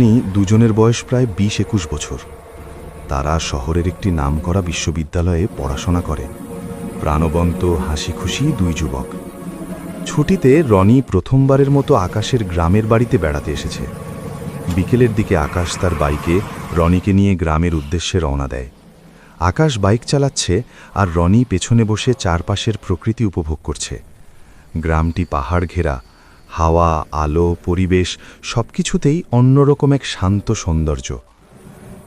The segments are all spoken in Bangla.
রনি দুজনের বয়স প্রায় ২০-২১ বছর। তারা শহরের একটি নামকরা বিশ্ববিদ্যালয়ে পড়াশোনা করে। প্রাণবন্ত হাসি খুশি দুই যুবক। ছুটিতে রনি প্রথমবারের মতো আকাশের গ্রামের বাড়িতে বেড়াতে এসেছে। বিকেলের দিকে আকাশ তার বাইকে রনিকে নিয়ে গ্রামের উদ্দেশ্যে রওনা দেয়। আকাশ বাইক চালাচ্ছে আর রনি পেছনে বসে চারপাশের প্রকৃতি উপভোগ করছে। গ্রামটি পাহাড় ঘেরা, হাওয়া, আলো, পরিবেশ সবকিছুতেই অন্যরকম এক শান্ত সৌন্দর্য।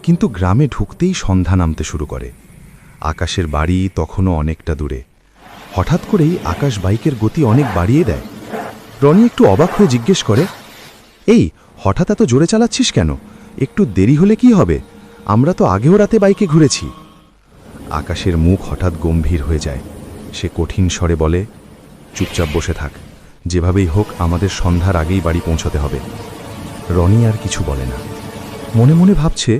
কিন্তু গ্রামে ঢুকতেই সন্ধ্যা নামতে শুরু করে। আকাশের বাড়ি তখনও অনেকটা দূরে। হঠাৎ করেই আকাশ বাইকের গতি অনেক বাড়িয়ে দেয়। রনি একটু অবাক হয়ে জিজ্ঞেস করে, এই হঠাৎ এত জোরে চালাচ্ছিস কেন? একটু দেরি হলে কি হবে? আমরা তো আগেও রাতে বাইকে ঘুরেছি। আকাশের মুখ হঠাৎ গম্ভীর হয়ে যায়। সে কঠিন স্বরে বলে, চুপচাপ বসে থাক, যেভাবেই হোক আমাদের সন্ধ্যার আগেই বাড়ি পৌঁছতে হবে। রনি আর কিছু বলে না। মনে মনে ভাবছে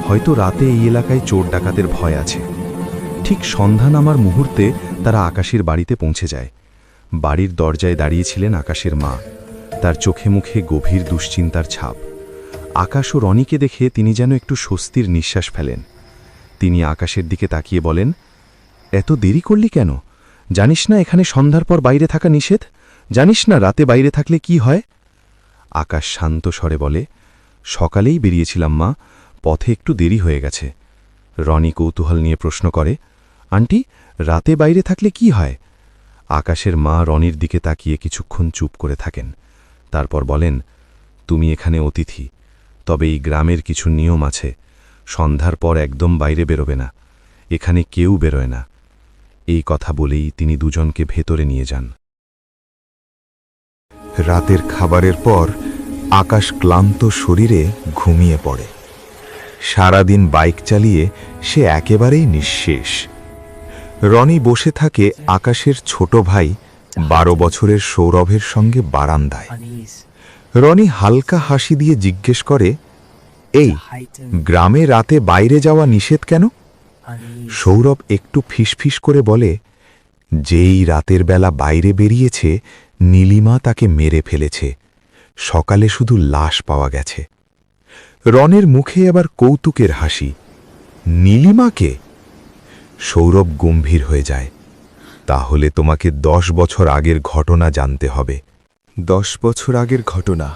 হয়তো রাতে এই এলাকায় চোর ডাকাতের ভয় আছে। ঠিক সন্ধ্যা নামার মুহূর্তে তারা আকাশের বাড়িতে পৌঁছে যায়। বাড়ির দরজায় দাঁড়িয়েছিলেন আকাশের মা। তার চোখে মুখে গভীর দুশ্চিন্তার ছাপ। আকাশ ও রনিকে দেখে তিনি যেন একটু স্বস্তির নিঃশ্বাস ফেলেন। তিনি আকাশের দিকে তাকিয়ে বলেন, এত দেরি করলি কেন? জানিস না এখানে সন্ধ্যার পর বাইরে থাকা নিষেধ? জানিস না রাতে বাইরে থাকলে কি হয়? আকাশ শান্ত স্বরে বলে, সকালেই বেরিয়েছিলাম মা, পথে একটু দেরি হয়ে গেছে। রনি কৌতূহল নিয়ে প্রশ্ন করে, আন্টি রাতে বাইরে থাকলে কি হয়? আকাশের মা রনির দিকে তাকিয়ে কিছুক্ষণ চুপ করে থাকেন। তারপর বলেন, তুমি এখানে অতিথি, তবে এই গ্রামের কিছু নিয়ম আছে। সন্ধ্যার পর একদম বাইরে বেরোবে না, এখানে কেউ বেরোয় না। এই কথা বলেই তিনি দুজনকে ভেতরে নিয়ে যান। রাতের খাবারের পর আকাশ ক্লান্ত শরীরে ঘুমিয়ে পড়ে। সারাদিন বাইক চালিয়ে সে একেবারেই নিঃশেষ। রনি বসে থাকে আকাশের ছোট ভাই 12 বছরের সৌরভের সঙ্গে বারান্দায়। রনি হালকা হাসি দিয়ে জিজ্ঞেস করে, এই গ্রামে রাতে বাইরে যাওয়া নিষেধ কেন? সৌরভ একটু ফিসফিস করে বলে, যেই রাতের বেলা বাইরে বেরিয়েছে নীলিমা তাকে মেরে ফেলেছে। সকালে শুধু লাশ পাওয়া গেছে। রনের মুখে আবার কৌতুকের হাসি। নীলিমাকে? সৌরভ গম্ভীর হয়ে যায়। তাহলে তোমাকে 10 বছর আগের ঘটনা জানতে হবে। 10 বছর আগের ঘটনা।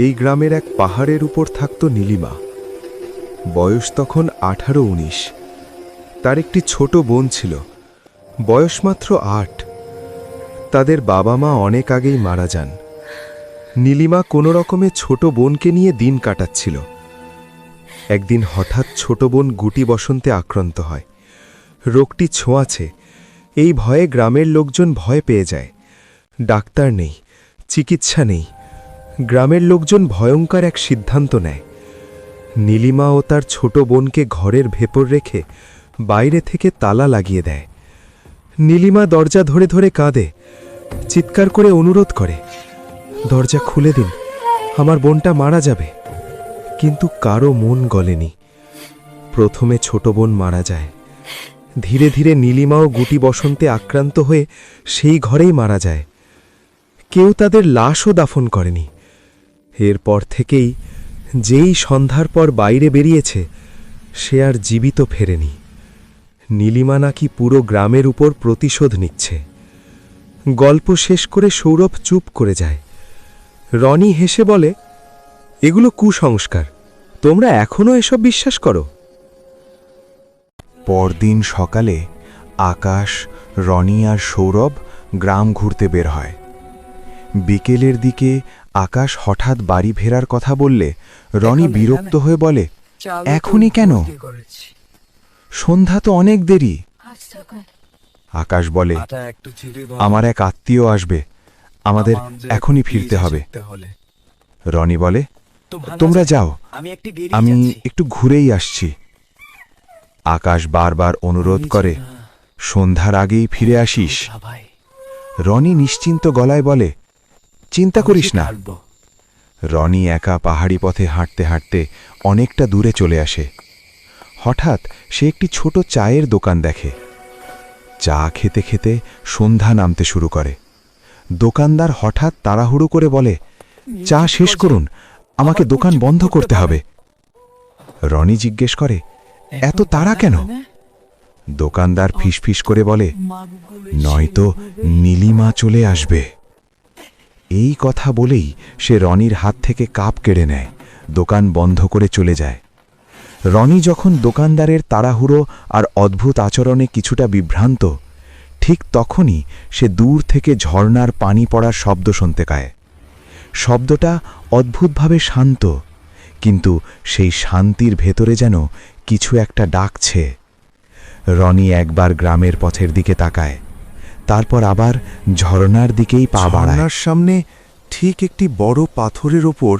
এই গ্রামের এক পাহাড়ের উপর থাকত নীলিমা। বয়স তখন 18-19। তার একটি ছোট বোন ছিল, বয়স মাত্র 8। তাদের বাবা মা অনেক আগেই মারা যান। নীলিমা কোনো রকমে ছোট বোনকে নিয়ে দিন কাটাচ্ছিল। একদিন হঠাৎ ছোট বোন গুটি বসন্তে আক্রান্ত হয়। রোগটি ছোঁয়াছে, এই ভয়ে গ্রামের লোকজন ভয় পেয়ে যায়। ডাক্তার নেই, চিকিৎসা নেই। গ্রামের লোকজন ভয়ঙ্কর এক সিদ্ধান্ত নেয়। নীলিমা ও তার ছোট বোনকে ঘরের ভেতর রেখে বাইরে থেকে তালা লাগিয়ে দেয়। নীলিমা দরজা ধরে ধরে কাঁদে, চিৎকার করে অনুরোধ করে, দরজা খুলে দিন, আমার বোনটা মারা যাবে। কিন্তু কারো মন গলেনি। প্রথমে ছোট বোন মারা যায়। ধীরে ধীরে নীলিমাও গুটি বসন্তে আক্রান্ত হয়ে সেই ঘরেই মারা যায়। কেউ তাদের লাশও দাফন করেনি। এরপর থেকেই যেই সন্ধ্যার পর বাইরে বেরিয়েছে সে আর জীবিত ফেরেনি। নীলিমা নাকি পুরো গ্রামের উপর প্রতিশোধ নিচ্ছে। গল্প শেষ করে সৌরভ চুপ করে যায়। রনি হেসে বলে, এগুলো কুসংস্কার, তোমরা এখনো এসব বিশ্বাস করো? পরদিন সকালে আকাশ, রনি আর সৌরভ গ্রাম ঘুরতে বের হয়। বিকেলের দিকে আকাশ হঠাৎ বাড়ি ফেরার কথা বললে রনি বিরক্ত হয়ে বলে, এখনই কেন? সন্ধ্যা তো অনেক দেরি। আকাশ বলে, আমার এক আত্মীয় আসবে, আমাদের এখনই ফিরতে হবে। রনি বলে, তোমরা যাও, আমি একটু ঘুরেই আসছি। আকাশ বারবার অনুরোধ করে, সন্ধ্যার আগেই ফিরে আসিস। রনি নিশ্চিন্ত গলায় বলে, চিন্তা করিস না। রনি একা পাহাড়ি পথে হাঁটতে হাঁটতে অনেকটা দূরে চলে আসে। হঠাৎ সে একটি ছোট চায়ের দোকান দেখে। চা খেতে খেতে সন্ধ্যা নামতে শুরু করে। দোকানদার হঠাৎ তাড়াহুড়ো করে বলে, চা শেষ করুন, আমাকে দোকান বন্ধ করতে হবে। রনি জিজ্ঞেস করে, এত তাড়া কেন? দোকানদার ফিসফিস করে বলে, নয়তো নীলিমা চলে আসবে। এই কথা বলেই সে রনির হাত থেকে কাপ কেড়ে নেয়, দোকান বন্ধ করে চলে যায়। রনি যখন দোকানদারের তাড়াহুড়ো আর অদ্ভুত আচরণে কিছুটা বিভ্রান্ত, ঠিক তখনই সে দূর থেকে ঝর্ণার পানি পড়ার শব্দ শুনতে পায়। শব্দটা অদ্ভুতভাবে শান্ত, কিন্তু সেই শান্তির ভেতরে যেন কিছু একটা ডাকছে। রনি একবার গ্রামের পথের দিকে তাকায়, তারপর আবার ঝর্ণার দিকেই পা বাড়ায়। ঝর্ণার সামনে ঠিক একটি বড় পাথরের ওপর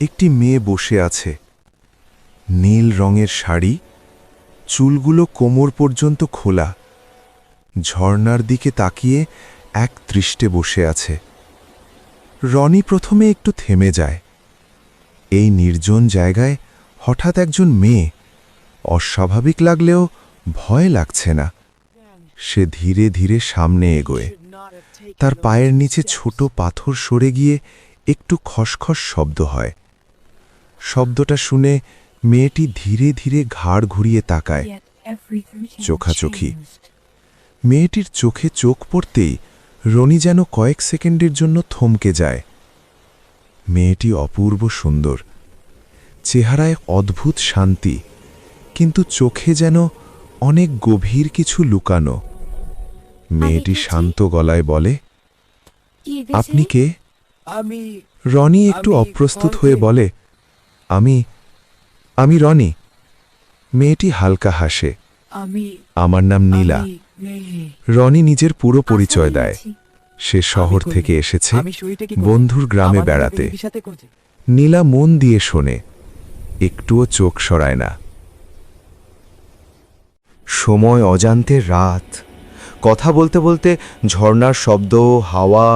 একটি মেয়ে বসে আছে। নীল রঙের শাড়ি, চুলগুলো কোমর পর্যন্ত খোলা, ঝর্ণার দিকে তাকিয়ে এক দৃষ্টে বসে আছে। রনি প্রথমে একটু থেমে যায়। এই নির্জন জায়গায় হঠাৎ একজন মেয়ে, অস্বাভাবিক লাগলেও ভয় লাগছে না। সে ধীরে ধীরে সামনে এগোয়। তার পায়ের নিচে ছোট পাথর সরে গিয়ে একটু খসখস শব্দ হয়। শব্দটা শুনে মেয়েটি ধীরে ধীরে ঘাড় ঘুরিয়ে তাকায়। চোখাচোখি। মেয়েটির চোখে চোখ পড়তেই রনি যেন কয়েক সেকেন্ডের জন্য থমকে যায়। মেয়েটি অপূর্ব সুন্দর, চেহারায় অদ্ভুত শান্তি, কিন্তু চোখে যেন অনেক গভীর কিছু লুকানো। মেয়েটি শান্ত গলায় বলে, আপনি কে? রনি একটু অপ্রস্তুত হয়ে বলে, আমি রনি। মেয়েটি হালকা হাসে, আমার নাম নীলা। রনি নিজের পুরো পরিচয় দেয়। সে শহর থেকে এসেছে বন্ধুর গ্রামে বেড়াতে। নীলা মন দিয়ে শোনে, একটুও চোখ সরায় না। সময় অজান্তে রাত। কথা বলতে বলতে ঝর্ণার শব্দ, হাওয়া,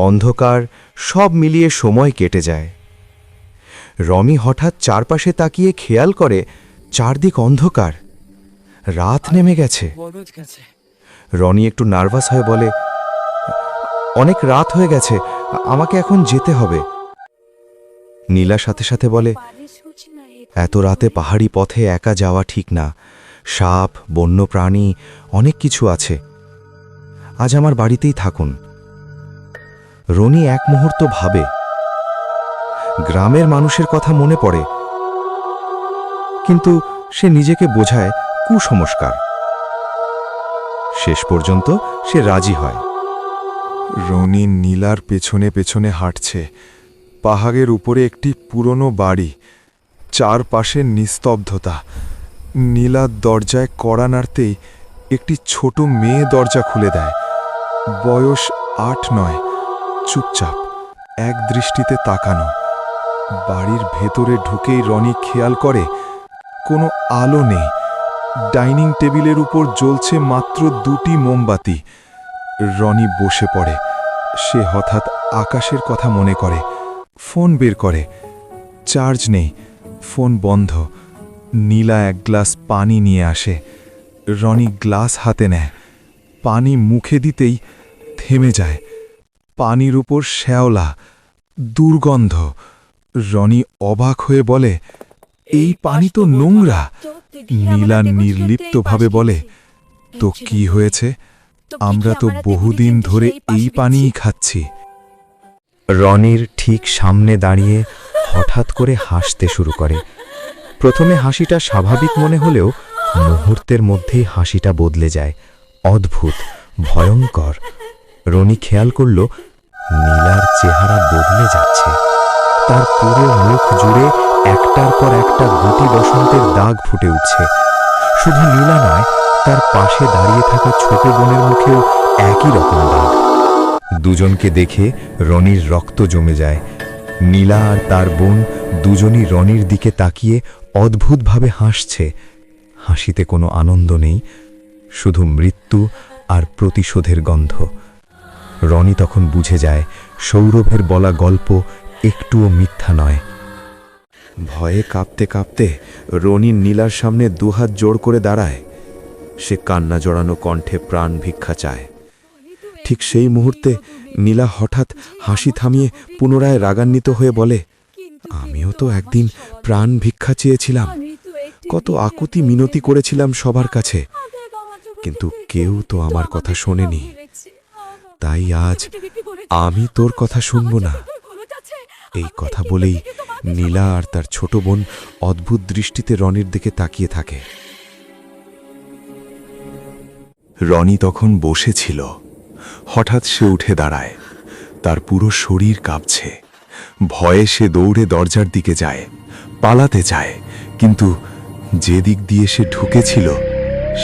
অন্ধকার সব মিলিয়ে সময় কেটে যায়। রমি হঠাৎ চারপাশে তাকিয়ে খেয়াল করে চারদিক অন্ধকার, রাত নেমে গেছে। রনি একটু নার্ভাস হয়ে বলে, অনেক রাত হয়ে গেছে, আমাকে এখন যেতে হবে। নীলা সাথে সাথে বলে, এত রাতে পাহাড়ি পথে একা যাওয়া ঠিক না, সাপ, বন্য প্রাণী অনেক কিছু আছে, আজ আমার বাড়িতেই থাকুন। রনি এক মুহূর্ত ভাবে, গ্রামের মানুষের কথা মনে পড়ে, কিন্তু সে নিজেকে বোঝায় কুসংস্কার। শেষ পর্যন্ত সে রাজি হয়। রনি নীলার পেছনে পেছনে হাঁটছে। পাহাড়ের উপরে একটি পুরনো বাড়ি, চারপাশে নিস্তব্ধতা। নীলার দরজায় কড়া নাড়তেই একটি ছোট মেয়ে দরজা খুলে দেয়। বয়স 8-9, চুপচাপ, এক দৃষ্টিতে তাকানো। বাড়ির ভেতরে ঢুকেই রনি খেয়াল করে কোনো আলো নেই। ডাইনিং টেবিলের উপর জ্বলছে মাত্র 2টি মোমবাতি। রনি বসে পড়ে। সে হঠাৎ আকাশের কথা মনে করে, ফোন বের করে। চার্জ নেই, ফোন বন্ধ। নীলা এক গ্লাস পানি নিয়ে আসে। রনি গ্লাস হাতে নেয়, পানি মুখে দিতেই থেমে যায়। পানির উপর শ্যাওলা, দুর্গন্ধ। রনি অবাক হয়ে বলে, এই পানি তো নোংরা। নীলা নির্লিপ্তভাবে বলে, তো কি হয়েছে, আমরা তো বহুদিন ধরে এই পানিই খাচ্ছি। রনির ঠিক সামনে দাঁড়িয়ে হঠাৎ করে হাসতে শুরু করে। প্রথমে হাসিটা স্বাভাবিক মনে হলেও মুহূর্তের মধ্যেই হাসিটা বদলে যায়, অদ্ভুত, ভয়ঙ্কর। রনি খেয়াল করল নীলার চেহারা বদলে যাচ্ছে। তার পুরো মুখ জুড়ে একটার পর একটা গুটি বসন্তের দাগ ফুটে উঠছে। শুধু নীলা নয়, তার পাশে দাঁড়িয়ে থাকা ছোট বোনের মুখেও একই রকম দাগ। দুজনকে দেখে রনির রক্ত জমে যায়। নীলা আর তার বোন দুজনই রনির দিকে তাকিয়ে অদ্ভুতভাবে হাসছে। হাসিতে কোনো আনন্দ নেই, শুধু মৃত্যু আর প্রতিশোধের গন্ধ। রনি তখন বুঝে যায় সৌরভের বলা গল্প একটুও মিথ্যা নয়। ভয়ে কাঁপতে কাঁপতে রনি নীলার সামনে দুহাত জোড় করে দাঁড়ায়। সে কান্না জড়ানো কণ্ঠে প্রাণ ভিক্ষা চায়। ঠিক সেই মুহূর্তে নীলা হঠাৎ হাসি থামিয়ে পুনরায় রাগান্বিত হয়ে বলে, আমিও তো একদিন প্রাণ ভিক্ষা চেয়েছিলাম, কত আকুতি মিনতি করেছিলাম সবার কাছে, কিন্তু কেউ তো আমার কথা শোনেনি। তাই আজ আমি তোর কথা শুনব না। এই কথা বলেই নীলা আর তার ছোট বোন অদ্ভুত দৃষ্টিতে রনির দিকে তাকিয়ে থাকে। রনি তখন বসেছিল। হঠাৎ সে উঠে দাঁড়ায়। তার পুরো শরীর কাঁপছে। ভয়ে সে দৌড়ে দরজার দিকে যায়, পালাতে চায়, কিন্তু যে দিক দিয়ে সে ঢুকেছিল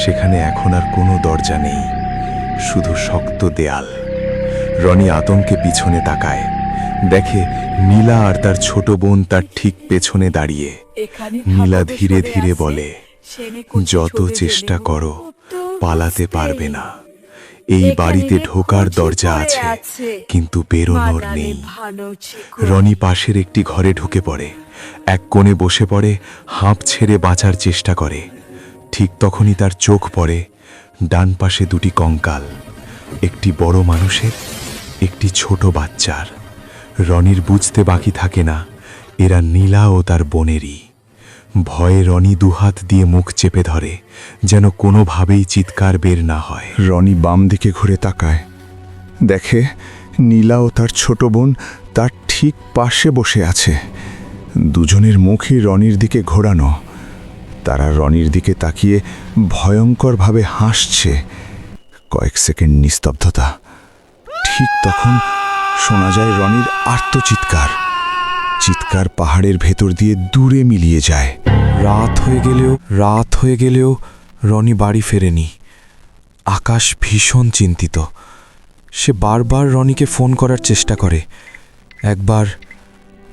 সেখানে এখন আর কোনো দরজা নেই, শুধু শক্ত দেয়াল। রনি আতঙ্কে পিছনে তাকায়, দেখে নীলা আর তার ছোট বোন তার ঠিক পেছনে দাঁড়িয়ে। নীলা ধীরে ধীরে বলে, যত চেষ্টা করো পালাতে পারবে না। এই বাড়িতে ঢোকার দরজা আছে, কিন্তু বেরোনোর নেই। রনি পাশের একটি ঘরে ঢুকে পড়ে, এক কোণে বসে পড়ে, হাঁপ ছেড়ে বাঁচার চেষ্টা করে। ঠিক তখনই তার চোখ পড়ে ডান পাশে দুটি কঙ্কাল, একটি বড় মানুষের, একটি ছোট বাচ্চার। রনির বুঝতে বাকি থাকে না এরা নীলা ও তার বোনেরই। ভয়ে রনি দুহাত দিয়ে মুখ চেপে ধরে, যেন কোনোভাবেই চিৎকার বের না হয়। রনি বাম দিকে ঘুরে তাকায়, দেখে নীলা ও তার ছোট বোন তার ঠিক পাশে বসে আছে। দুজনের মুখই রনির দিকে ঘোরানো। তারা রনির দিকে তাকিয়ে ভয়ঙ্করভাবে হাসছে। কয়েক সেকেন্ড নিস্তব্ধতা। ঠিক তখন শোনা যায় রনির আর্তচিৎকার। চিৎকার পাহাড়ের ভেতর দিয়ে দূরে মিলিয়ে যায়। রাত হয়ে গেলেও রনি বাড়ি ফেরেনি। আকাশ ভীষণ চিন্তিত। সে বারবার রনিকে ফোন করার চেষ্টা করে, একবার,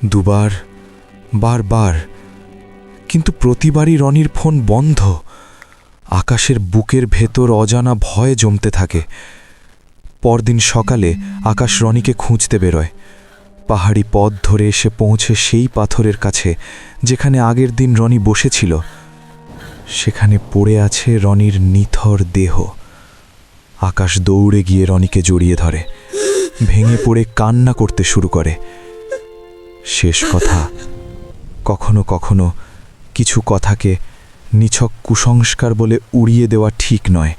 দুবার, বারবার, কিন্তু প্রতিবারই রনির ফোন বন্ধ। আকাশের বুকের ভেতর অজানা ভয় জমতে থাকে। পরদিন সকালে আকাশ রনিকে খুঁজতে বেরোয়। পাহাড়ি পথ ধরে এসে পৌঁছে সেই পাথরের কাছে যেখানে আগের দিন রনি বসেছিল। সেখানে পড়ে আছে রনির নিথর দেহ। আকাশ দৌড়ে গিয়ে রনিকে জড়িয়ে ধরে, ভেঙে পড়ে কান্না করতে শুরু করে। শেষ কথা, কখনো কখনো কিছু কথাকে নিছক কুসংস্কার বলে উড়িয়ে দেওয়া ঠিক নয়।